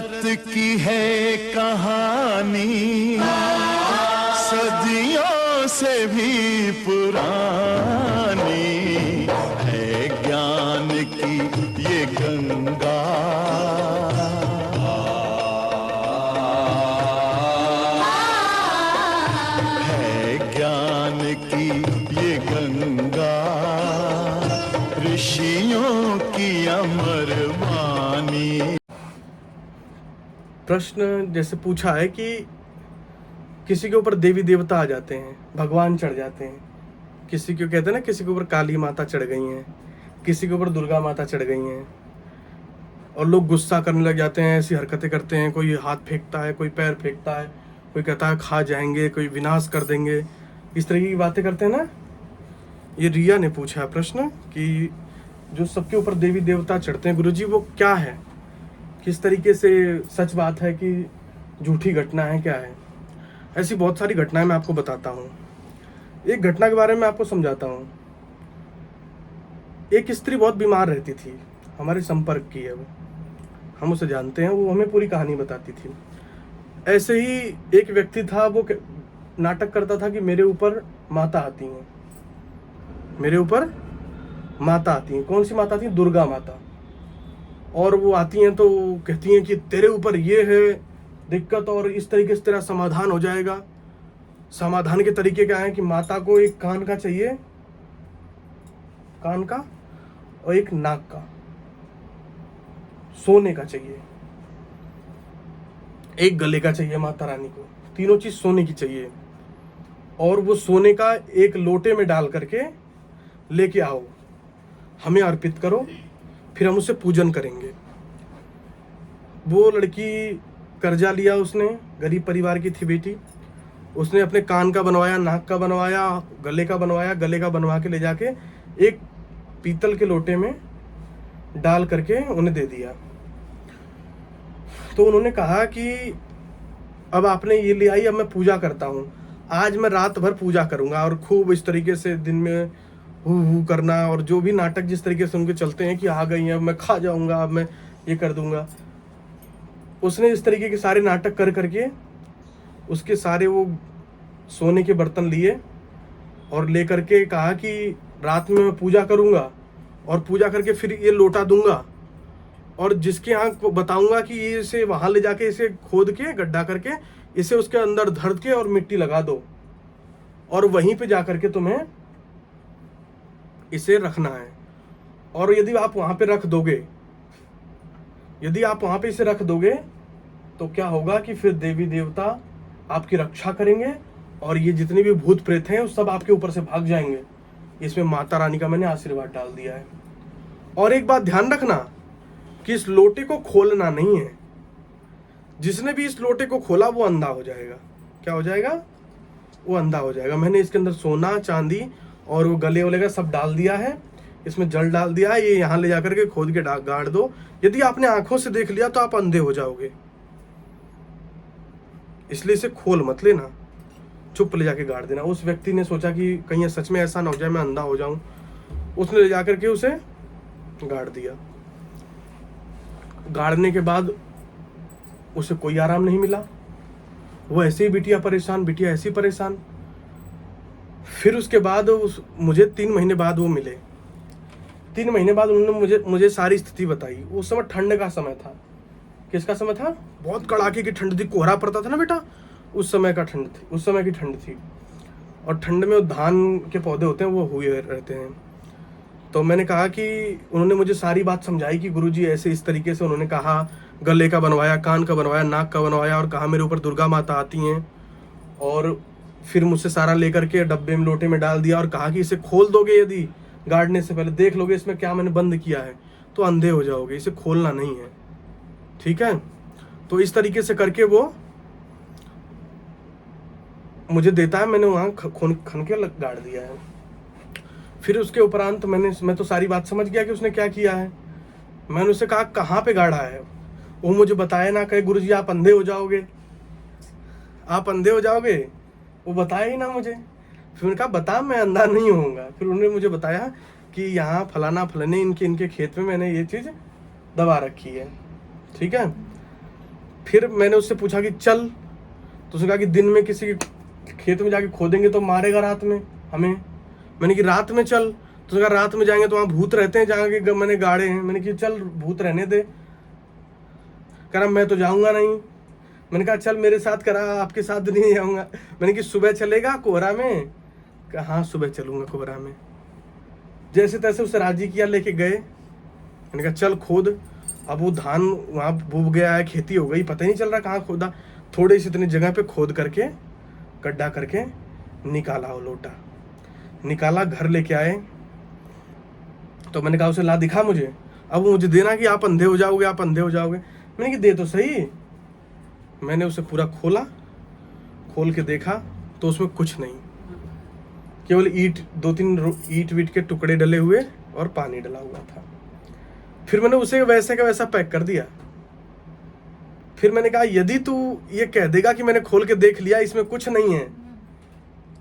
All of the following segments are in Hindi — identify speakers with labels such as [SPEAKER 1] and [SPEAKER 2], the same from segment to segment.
[SPEAKER 1] भारत की है कहानी सदियों से भी पुरानी है, ज्ञान की ये गंगा है, ज्ञान की ये गंगा, ऋषियों की अमर वाणी।
[SPEAKER 2] प्रश्न जैसे पूछा है कि किसी के ऊपर देवी देवता आ जाते हैं, भगवान चढ़ जाते हैं, किसी को कहते हैं ना, किसी के ऊपर काली माता चढ़ गई हैं, किसी के ऊपर दुर्गा माता चढ़ गई हैं, और लोग गुस्सा करने लग जाते हैं, ऐसी हरकतें करते हैं, कोई हाथ फेंकता है, कोई पैर फेंकता है, कोई कहता है खा जाएंगे, कोई विनाश कर देंगे, इस तरह की बातें करते हैं ना। ये रिया ने पूछा है प्रश्न कि जो सबके ऊपर देवी देवता चढ़ते हैं गुरुजी, वो क्या है, किस तरीके से सच बात है कि झूठी घटना है, क्या है। ऐसी बहुत सारी घटनाएं मैं आपको बताता हूँ। एक घटना के बारे में आपको समझाता हूँ। एक स्त्री बहुत बीमार रहती थी, हमारे संपर्क की है वो, हम उसे जानते हैं, वो हमें पूरी कहानी बताती थी। ऐसे ही एक व्यक्ति था, वो नाटक करता था कि मेरे ऊपर माता आती हैं, मेरे ऊपर माता आती हैं। कौन सी माता आती है? दुर्गा माता। और वो आती हैं तो कहती हैं कि तेरे ऊपर ये है दिक्कत और इस तरीके से तेरा समाधान हो जाएगा। समाधान के तरीके क्या है कि माता को एक कान का चाहिए, कान का, और एक नाक का, सोने का चाहिए, एक गले का चाहिए माता रानी को, तीनों चीज सोने की चाहिए। और वो सोने का एक लोटे में डाल करके लेके आओ, हमें अर्पित करो, फिर हम उससे पूजन करेंगे। वो लड़की कर्जा लिया उसने, गरीब परिवार की थी बेटी, उसने अपने कान का बनवाया, नाक का बनवाया, गले का बनवाया, गले का बनवा के ले जाके एक पीतल के लोटे में डाल करके उन्हें दे दिया। तो उन्होंने कहा कि अब आपने ये ले आई, अब मैं पूजा करता हूँ, आज मैं रात भर पूजा करूंगा और खूब इस तरीके से दिन में हु करना, और जो भी नाटक जिस तरीके से उनके चलते हैं कि आ गई हैं, अब मैं खा जाऊंगा, अब मैं ये कर दूंगा। उसने इस तरीके के सारे नाटक कर करके उसके सारे वो सोने के बर्तन लिए और ले करके कहा कि रात में मैं पूजा करूंगा और पूजा करके फिर ये लोटा दूंगा, और जिसके यहाँ बताऊंगा कि ये इसे वहां ले जाके इसे खोद के गड्ढा करके इसे उसके अंदर धर के और मिट्टी लगा दो, और वहीं पे जा करके तुम्हें इसे रखना है। और यदि आप वहां पे रख दोगे, यदि आप वहां पे इसे रख दोगे तो क्या होगा कि फिर देवी देवता आपकी रक्षा करेंगे और ये जितने भी भूत प्रेत हैं सब आपके ऊपर से भाग जाएंगे। इसमें माता रानी का मैंने आशीर्वाद डाल दिया है। और एक बात ध्यान रखना कि इस लोटे को खोलना नहीं है, जिसने भी इस लोटे को खोला वो अंधा हो जाएगा। क्या हो जाएगा? वो अंधा हो जाएगा। मैंने इसके अंदर सोना चांदी और वो गले वले का सब डाल दिया है, इसमें जल डाल दिया है, ये यहाँ ले जाकर के खोद के गाड़ दो। यदि आपने आंखों से देख लिया तो आप अंधे हो जाओगे, इसलिए इसे खोल मत लेना, चुप ले जाके गाड़ देना। उस व्यक्ति ने सोचा कि कहीं सच में ऐसा ना हो जाए मैं अंधा हो जाऊं, उसने ले जाकर के उसे गाड़ दिया। गाड़ने के बाद उसे कोई आराम नहीं मिला, वो ऐसे ही बिटिया परेशान, बिटिया ऐसी परेशान। फिर उसके बाद मुझे 3 महीने बाद वो मिले। 3 महीने बाद उन्होंने मुझे सारी स्थिति बताई। उस समय ठंड का समय था। किसका समय था? बहुत कड़ाके की ठंड थी, कोहरा पड़ता था ना बेटा, उस समय का ठंड थी, उस समय की ठंड थी। और ठंड में धान के पौधे होते हैं वो हुए रहते हैं। तो मैंने कहा कि उन्होंने मुझे सारी बात समझाई कि गुरुजी ऐसे इस तरीके से उन्होंने कहा, गले का बनवाया, कान का बनवाया, नाक का बनवाया, और कहा मेरे ऊपर दुर्गा माता आती हैं। और फिर मुझसे सारा लेकर के डब्बे में लोटे में डाल दिया और कहा कि इसे खोल दोगे, यदि गाड़ने से पहले देख लोगे इसमें क्या मैंने बंद किया है तो अंधे हो जाओगे, इसे खोलना नहीं है, ठीक है। तो इस तरीके से करके वो मुझे देता है, मैंने वहाँ खन के गाड़ दिया है। फिर उसके उपरांत मैं तो सारी बात समझ गया कि उसने क्या किया है। मैंने उससे कहा कहाँ पे गाड़ा है, वो मुझे बताया ना, कहे गुरुजी आप अंधे हो जाओगे, आप अंधे हो जाओगे, वो बताया ही ना मुझे। फिर उन्होंने कहा बता, मैं अंधा नहीं होऊंगा। फिर उन्होंने मुझे बताया कि यहाँ फलाना फलाने इनके खेत में मैंने ये चीज़ दबा रखी है, ठीक है। फिर मैंने उससे पूछा कि चल, तो उसने कहा कि दिन में किसी के खेत में जाके खोदेंगे तो मारेगा रात में हमें। मैंने कि रात में चल, तो उसने कहा रात में जाएंगे तो वहाँ भूत रहते हैं जहाँ के मैंने गाड़े हैं। मैंने कि चल भूत रहने दे। कह रहा मैं तो जाऊँगा नहीं। मैंने कहा चल मेरे साथ, करा आपके साथ नहीं जाऊँगा। मैंने कि सुबह चलेगा कोहरा में? कहा हाँ सुबह चलूँगा कोहरा में। जैसे तैसे उसे राजी किया, लेके गए। मैंने कहा चल खोद। अब वो धान वहाँ बुब गया है, खेती हो गई, पता ही नहीं चल रहा कहाँ खोदा। थोड़ी सी इतनी जगह पे खोद करके गड्ढा करके निकाला वो लोटा, निकाला, घर लेके आए। तो मैंने कहा उसे ला दिखा मुझे। अब वो मुझे देना कि आप अंधे हो जाओगे, आप अंधे हो जाओगे। मैंने कि दे तो सही। मैंने उसे पूरा खोला, खोल के देखा तो उसमें कुछ नहीं, केवल ईंट, 2-3 ईंट वीट के टुकड़े डले हुए और पानी डला हुआ था। फिर मैंने उसे वैसे का वैसा पैक कर दिया। फिर मैंने कहा यदि तू ये कह देगा कि मैंने खोल के देख लिया इसमें कुछ नहीं है,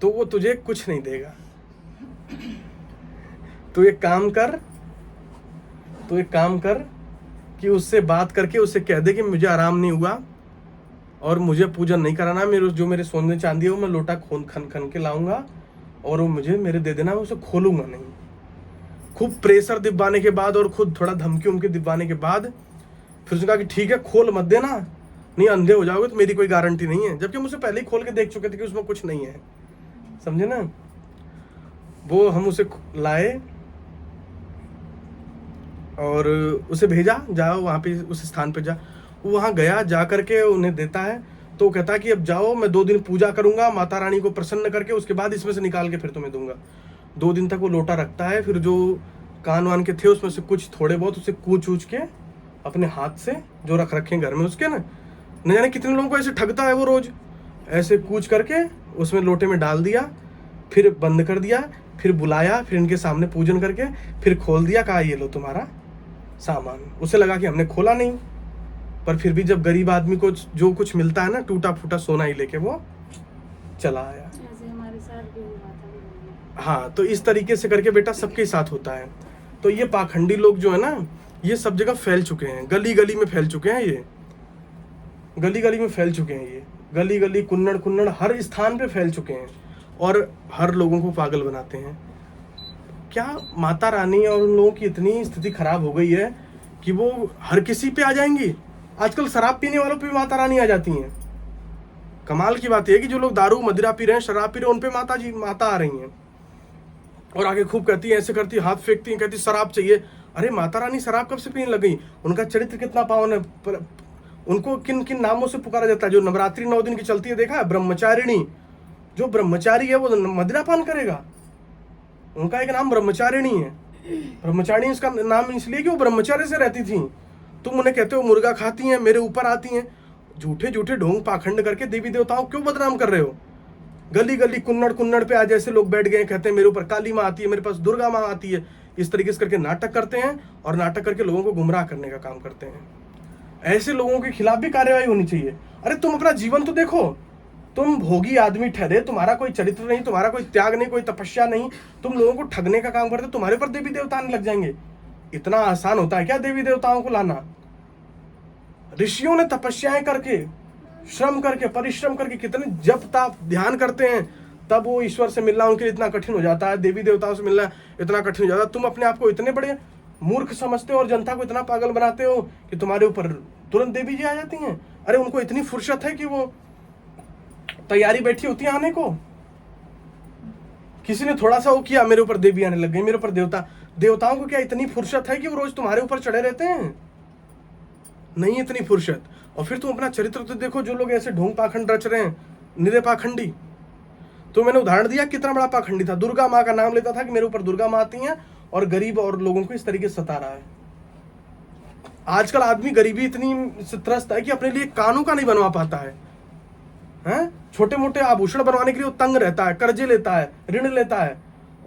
[SPEAKER 2] तो वो तुझे कुछ नहीं देगा। तो एक काम कर कि उससे बात करके उससे कह दे कि मुझे आराम नहीं हुआ और मुझे पूजन नहीं कराना, मेरे सोने चांदी है वो मैं लोटा खन के लाऊंगा और वो मुझे मेरे दे देना, मैं उसे खोलूंगा नहीं। खूब प्रेशर दिवाने के बाद और खुद थोड़ा धमकी उमकी दिवाने के बाद फिर उसने कहा कि ठीक है खोल मत देना, नहीं अंधे हो जाओगे तो मेरी कोई गारंटी नहीं है। जबकि मुझसे पहले ही खोल के देख चुके थे कि उसमें कुछ नहीं है, समझे ना। वो हम उसे लाए और उसे भेजा, जाओ वहाँ पे उस स्थान पे जा। वो वहाँ गया, जा करके उन्हें देता है तो वो कहता है कि अब जाओ, मैं 2 दिन पूजा करूंगा माता रानी को प्रसन्न करके, उसके बाद इसमें से निकाल के फिर तुम्हें दूंगा। 2 दिन तक वो लोटा रखता है। फिर जो कान वान के थे उसमें से कुछ थोड़े बहुत उसे कूच के अपने हाथ से जो रख रखे घर में उसके ना, न जाने कितने लोगों को ऐसे ठगता है वो रोज, ऐसे कूच करके उसमें लोटे में डाल दिया, फिर बंद कर दिया, फिर बुलाया, फिर इनके सामने पूजन करके फिर खोल दिया, कहा ये लो तुम्हारा सामान। उसे लगा कि हमने खोला नहीं, पर फिर भी जब गरीब आदमी को जो कुछ मिलता है ना, टूटा फूटा सोना ही लेके वो चला आया।
[SPEAKER 3] ऐसे हमारे साथ भी हुआ था।
[SPEAKER 2] हाँ, तो इस तरीके से करके बेटा सबके साथ होता है। तो ये पाखंडी लोग जो है ना, ये सब जगह फैल चुके हैं, गली गली में फैल चुके हैं, ये गली गली में फैल चुके हैं, ये गली गली कुन्नड़ हर स्थान पे फैल चुके हैं और हर लोगों को पागल बनाते हैं। क्या माता रानी और उन लोगों की इतनी स्थिति खराब हो गई है कि वो हर किसी पे आ जाएंगी। आजकल शराब पीने वालों पे भी माता रानी आ जाती हैं। कमाल की बात यह है कि जो लोग दारू मदिरा पी रहे हैं, शराब पी रहे हैं, उन पे माता आ रही हैं और आगे खूब कहती है, ऐसे करती है, हाथ फेंकती है, कहती शराब चाहिए। अरे माता रानी शराब कब से पीने लग गई? उनका चरित्र कितना पावन है। उनको किन किन नामों से पुकारा जाता है? जो नवरात्रि 9 दिन की चलती है, देखा है? ब्रह्मचारिणी। जो ब्रह्मचारी है वो मदिरा पान करेगा, उनका एक नाम ब्रह्मचारिणी है। ब्रह्मचारिणी इसका नाम इसलिए कि वो ब्रह्मचार्य से रहती थी। तुम उन्हें कहते हो मुर्गा खाती हैं, मेरे ऊपर आती हैं। झूठे झूठे ढोंग पाखंड करके देवी देवताओं क्यों बदनाम कर रहे हो? गली गली कुन्नड़ पे आज ऐसे लोग बैठ गए, कहते हैं मेरे ऊपर काली माँ आती है, मेरे पास दुर्गा माँ आती है। इस तरीके से करके नाटक करते हैं और नाटक करके लोगों को गुमराह करने का काम करते हैं। ऐसे लोगों के खिलाफ भी कार्रवाई होनी चाहिए। अरे तुम अपना जीवन तो देखो, तुम भोगी आदमी ठहरे, तुम्हारा कोई चरित्र नहीं, तुम्हारा कोई त्याग नहीं, कोई तपस्या नहीं, तुम लोगों को ठगने का काम करते, तुम्हारे ऊपर देवी देवता आने लग जाएंगे। इतना आसान होता है क्या देवी देवताओं को लाना? ऋषियों ने तपस्याएं करके, श्रम करके, परिश्रम करके, कितने जप ताप ध्यान करते हैं, तब वो ईश्वर से मिलना उनके लिए इतना कठिन हो जाता है, देवी देवताओं से मिलना इतना कठिन हो जाता है। तुम अपने आप को इतने बड़े मूर्ख समझते हो और जनता को इतना पागल बनाते हो कि तुम्हारे ऊपर तुरंत देवी जी आ जाती हैं। अरे उनको इतनी फुर्सत है कि वो तैयारी बैठी होती है आने को। किसी ने थोड़ा सा वो किया, मेरे ऊपर देवी आने लग गई, मेरे ऊपर देवताओं को क्या इतनी फुर्सत है कि वो रोज तुम्हारे ऊपर चढ़े रहते हैं? नहीं इतनी फुर्सत। और फिर तुम अपना चरित्र तो देखो, जो लोग ऐसे ढोंग पाखंड रच रहे हैं, निरे पाखंडी। तो मैंने उदाहरण दिया कितना बड़ा पाखंडी था। दुर्गा माँ का नाम लेता था कि मेरे ऊपर दुर्गा माँ आती हैं और गरीब और लोगों को इस तरीके से सता रहा है। आजकल आदमी गरीबी इतनी त्रस्त है कि अपने लिए कानों का नहीं बनवा पाता है। छोटे मोटे आभूषण बनवाने के लिए वो तंग रहता है, कर्जे लेता है, ऋण लेता है,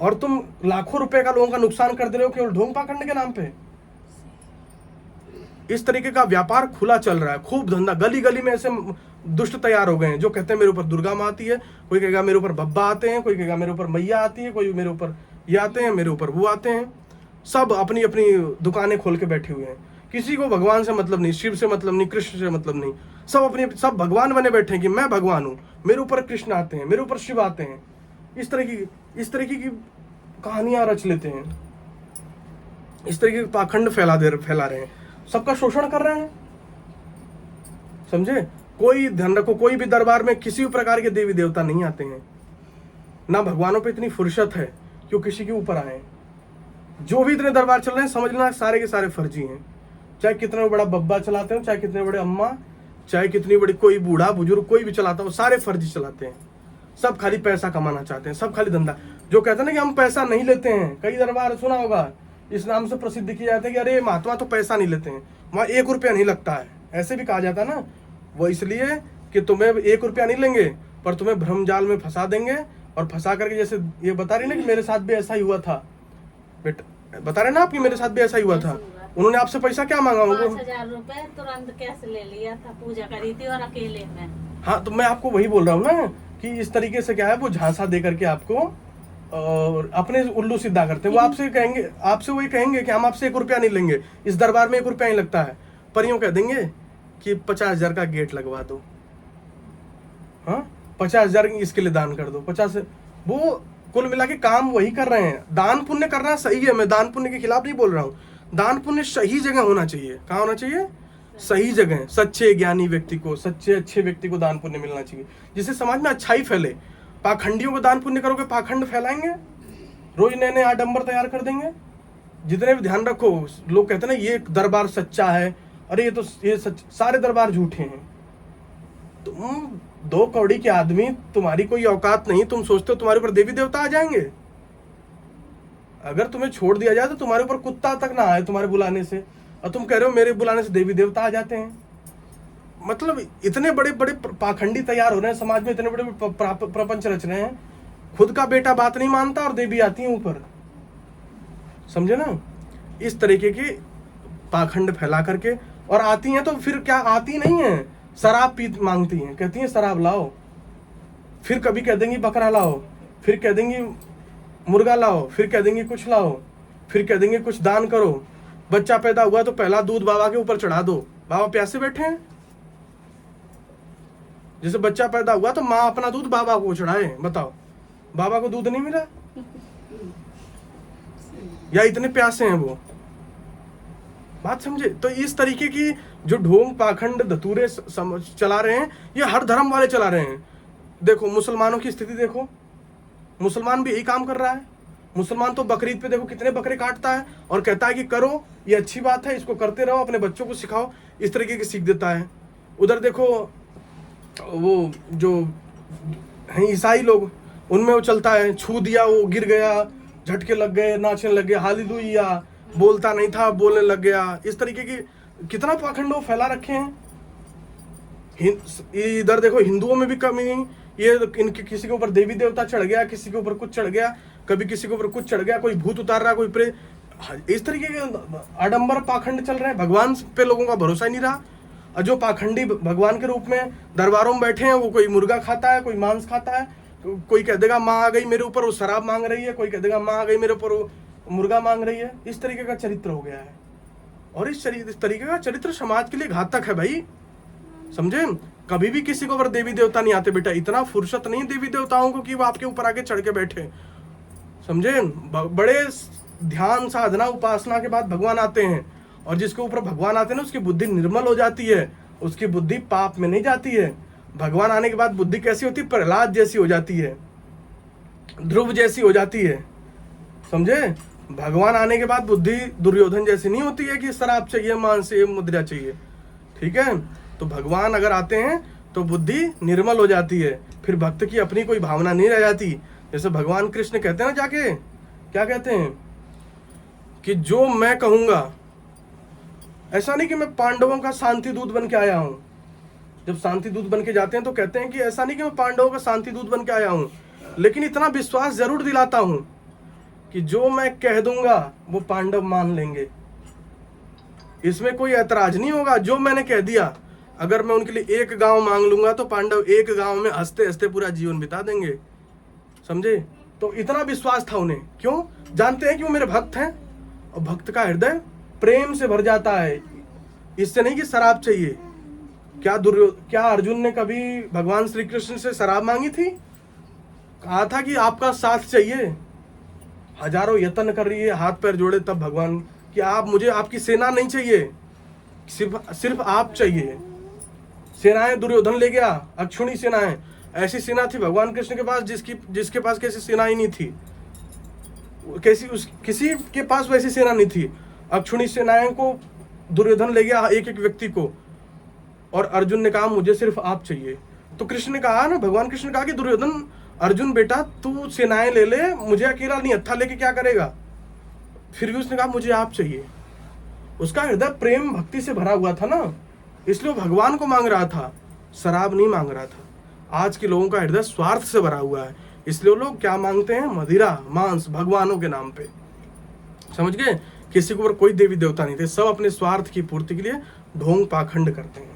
[SPEAKER 2] और तुम लाखों रुपए का लोगों का नुकसान कर दे रहे हो केवल ढोंग पाखंड के नाम पे। इस तरीके का व्यापार खुला चल रहा है, खूब धंधा। गली गली में ऐसे दुष्ट तैयार हो गए हैं जो कहते हैं मेरे ऊपर दुर्गा माँ आती है, कोई कहेगा मेरे ऊपर बब्बा आते हैं, कोई कहेगा मेरे ऊपर मैया आती है, कोई मेरे ऊपर ये आते हैं, मेरे ऊपर वो आते हैं। सब अपनी अपनी दुकानें खोल के बैठे हुए हैं किसी को भगवान से मतलब नहीं, शिव से मतलब नहीं, कृष्ण से मतलब नहीं, सब भगवान बने बैठे हैं कि मैं भगवान हूँ, मेरे ऊपर कृष्ण आते हैं, मेरे ऊपर शिव आते हैं। इस तरह की कहानियां रच लेते हैं, इस तरह के पाखंड फैला रहे हैं, सबका शोषण कर रहे हैं। समझे? कोई ध्यान रखो, कोई भी दरबार में किसी भी प्रकार के देवी देवता नहीं आते हैं, ना भगवानों पे इतनी फुर्सत है कि वो किसी के ऊपर आए। जो भी इतने दरबार चल रहे हैं समझ लेना सारे के सारे फर्जी हैं। चाहे कितना बड़ा बब्बा चलाते हो, चाहे कितने बड़े अम्मा, चाहे कितनी बड़ी कोई बूढ़ा बुजुर्ग कोई भी चलाता हो, सारे फर्जी चलाते हैं। सब खाली पैसा कमाना चाहते हैं, सब खाली धंधा। जो कहते हैं ना कि हम पैसा नहीं लेते हैं, कई दरबार सुना होगा इस नाम से प्रसिद्ध किए जाते हैं कि अरे महात्मा तो पैसा नहीं लेते हैं, वहाँ 1 रुपया नहीं लगता है, ऐसे भी कहा जाता है ना। वो इसलिए कि तुम्हें 1 रुपया नहीं लेंगे, पर तुम्हें भ्रम जाल में फंसा देंगे, और फंसा करके, जैसे ये बता रही ना कि मेरे साथ भी ऐसा ही हुआ था, बेटा बता रहे ना आपकी मेरे साथ भी ऐसा ही हुआ था। उन्होंने आपसे पैसा क्या मांगा?
[SPEAKER 3] 5,000 रुपए तुरंत कैश ले लिया था, पूजा करी थी और अकेले में।
[SPEAKER 2] हाँ, तो मैं आपको वही बोल रहा हूँ ना कि इस तरीके से क्या है, वो झांसा दे करके आपको और अपने उल्लू सीधा करते हैं। वो आपसे वही कहेंगे कि हम आपसे 1 रुपया नहीं लेंगे, इस दरबार में 1 रुपया ही लगता है, पर यूं कह देंगे कि 50,000 का गेट लगवा दो, हाँ 50,000 इसके लिए दान कर दो, 50। वो कुल मिला के काम वही कर रहे हैं। दान पुण्य करना सही है, मैं दान पुण्य के खिलाफ नहीं बोल रहा हूँ। दान पुण्य सही जगह होना चाहिए। कहाँ होना चाहिए? सही जगह, सच्चे ज्ञानी व्यक्ति को, सच्चे अच्छे व्यक्ति को दान पुण्य मिलना चाहिए, जिससे समाज में अच्छाई फैले। पाखंडियों को दान पुण्य करोगे, पाखंड फैलाएंगे, रोज नए नए आडंबर तैयार कर देंगे। जितने भी, ध्यान रखो, लोग कहते हैं ना ये दरबार सच्चा है, अरे ये सारे दरबार झूठे हैं। तुम 2 कौड़ी के आदमी, तुम्हारी कोई औकात नहीं, तुम सोचते हो तुम्हारे ऊपर देवी देवता आ जाएंगे? अगर तुम्हें छोड़ दिया जाए तो तुम्हारे ऊपर कुत्ता तक ना आए तुम्हारे बुलाने से, और तुम कह रहे हो मेरे बुलाने से देवी देवता आ जाते हैं। मतलब इतने बड़े बड़े पाखंडी तैयार हो रहे हैं समाज में, इतने बड़े प्रपंच रच रहे हैं, खुद का बेटा बात नहीं मानता और देवी आती है ऊपर। समझे ना? इस तरीके के पाखंड फैला करके, और आती हैं तो फिर क्या, आती नहीं है, शराब पी मांगती हैं, कहती हैं शराब लाओ, फिर कभी कह देंगी बकरा लाओ, फिर कह देंगी मुर्गा लाओ, फिर कह देंगी कुछ लाओ, फिर कह देंगे कुछ दान करो। बच्चा पैदा हुआ तो पहला दूध बाबा के ऊपर चढ़ा दो, बाबा प्यासे बैठे हैं। जैसे बच्चा पैदा हुआ तो माँ अपना दूध बाबा को चढ़ाए, बताओ बाबा को दूध नहीं मिला? या इतने प्यासे हैं वो? बात समझे? तो इस तरीके की जो ढोंग पाखंड धतूरे चला रहे हैं, ये हर धर्म वाले चला रहे हैं। देखो मुसलमानों की स्थिति देखो, मुसलमान भी यही काम कर रहा है। मुसलमान तो बकरीद पे देखो कितने बकरे काटता है और कहता है कि करो, ये अच्छी बात है, इसको करते रहो, अपने बच्चों को सिखाओ, इस तरीके की सीख देता है। उधर देखो वो जो हैं ईसाई लोग, उनमें वो चलता है, छू दिया वो गिर गया, झटके लग गए, नाचने लग गए, हालेलुया, बोलता नहीं था बोलने लग गया। इस तरीके की कितना पाखंड वो फैला रखे हैं। इधर देखो हिंदुओं में भी कमी नहीं, ये इनके किसी के ऊपर देवी देवता चढ़ गया, किसी के ऊपर कुछ चढ़ गया, कभी किसी के ऊपर कुछ चढ़ गया, कोई भूत उतार रहा, कोई प्रेत, इस तरीके के आडंबर पाखंड चल रहे हैं। भगवान पे लोगों का भरोसा ही नहीं रहा। और जो पाखंडी भगवान के रूप में दरबारों में बैठे हैं, वो कोई मुर्गा खाता है, कोई मांस खाता है, कोई कह देगा माँ आ गई मेरे ऊपर, वो शराब मांग रही है, कोई कह देगा माँ आ गई मेरे ऊपर, वो मुर्गा मांग रही है। इस तरीके का चरित्र हो गया है, और इस तरीके का चरित्र समाज के लिए घातक है भाई। समझे? कभी भी किसी को ऊपर देवी देवता नहीं आते बेटा, इतना फुर्सत नहीं देवी देवताओं को कि वो आपके ऊपर आके चढ़ के बैठे। समझे? बड़े ध्यान साधना उपासना के बाद भगवान आते हैं, और जिसके ऊपर भगवान आते हैं ना, उसकी बुद्धि निर्मल हो जाती है, उसकी बुद्धि पाप में नहीं जाती है। भगवान आने के बाद बुद्धि कैसी होती है? प्रहलाद जैसी हो जाती है, ध्रुव जैसी हो जाती है। समझे? भगवान आने के बाद बुद्धि दुर्योधन जैसी नहीं होती है कि शराब चाहिए, मांस चाहिए, मुद्रा चाहिए। ठीक है? तो भगवान अगर आते हैं तो बुद्धि निर्मल हो जाती है, फिर भक्त की अपनी कोई भावना नहीं रह जाती। जैसे भगवान कृष्ण कहते हैं ना, जाके क्या कहते हैं कि जो मैं कहूंगा, ऐसा नहीं कि मैं पांडवों का शांति दूत बन के आया हूं। जब शांति दूत बन के जाते हैं तो कहते हैं कि ऐसा नहीं कि मैं पांडवों का शांति दूत बन के आया हूं, लेकिन इतना विश्वास जरूर दिलाता हूं कि जो मैं कह दूंगा वो पांडव मान लेंगे, इसमें कोई ऐतराज नहीं होगा। जो मैंने कह दिया, अगर मैं उनके लिए 1 गांव मांग लूंगा तो पांडव 1 गांव में हंसते हंसते पूरा जीवन बिता देंगे। समझे? तो इतना विश्वास था उन्हें। क्यों? जानते हैं कि वो मेरे भक्त हैं, और भक्त का हृदय प्रेम से भर जाता है, इससे नहीं कि शराब चाहिए। क्या अर्जुन ने कभी भगवान श्री कृष्ण से शराब मांगी थी? कहा था कि आपका साथ चाहिए। हजारों यत्न कर रही है, हाथ पैर जोड़े, तब भगवान कि आप, मुझे आपकी सेना नहीं चाहिए, सिर्फ आप चाहिए। सेनाएं दुर्योधन ले गया, अक्षुणी सेनाएं, ऐसी सेना थी भगवान कृष्ण के पास जिसके पास कैसी सेना ही नहीं थी, किसी के पास वैसी सेना नहीं थी। अक्षुणी सेनाएं को दुर्योधन ले गया, एक एक व्यक्ति को, और अर्जुन ने कहा मुझे सिर्फ आप चाहिए। तो कृष्ण ने कहा ना, भगवान कृष्ण ने कहा कि दुर्योधन, अर्जुन बेटा तू सेनाएं ले ले, मुझे अकेला नहीं हत्था लेके क्या करेगा? फिर भी उसने कहा मुझे आप चाहिए। उसका हृदय प्रेम भक्ति से भरा हुआ था ना, इसलिए वो भगवान को मांग रहा था, शराब नहीं मांग रहा था। आज के लोगों का हृदय स्वार्थ से भरा हुआ है, इसलिए वो लोग क्या मांगते हैं? मदिरा, मांस, भगवानों के नाम पे। समझ गए? किसी के ऊपर कोई देवी देवता नहीं थे, सब अपने स्वार्थ की पूर्ति के लिए ढोंग पाखंड करते हैं।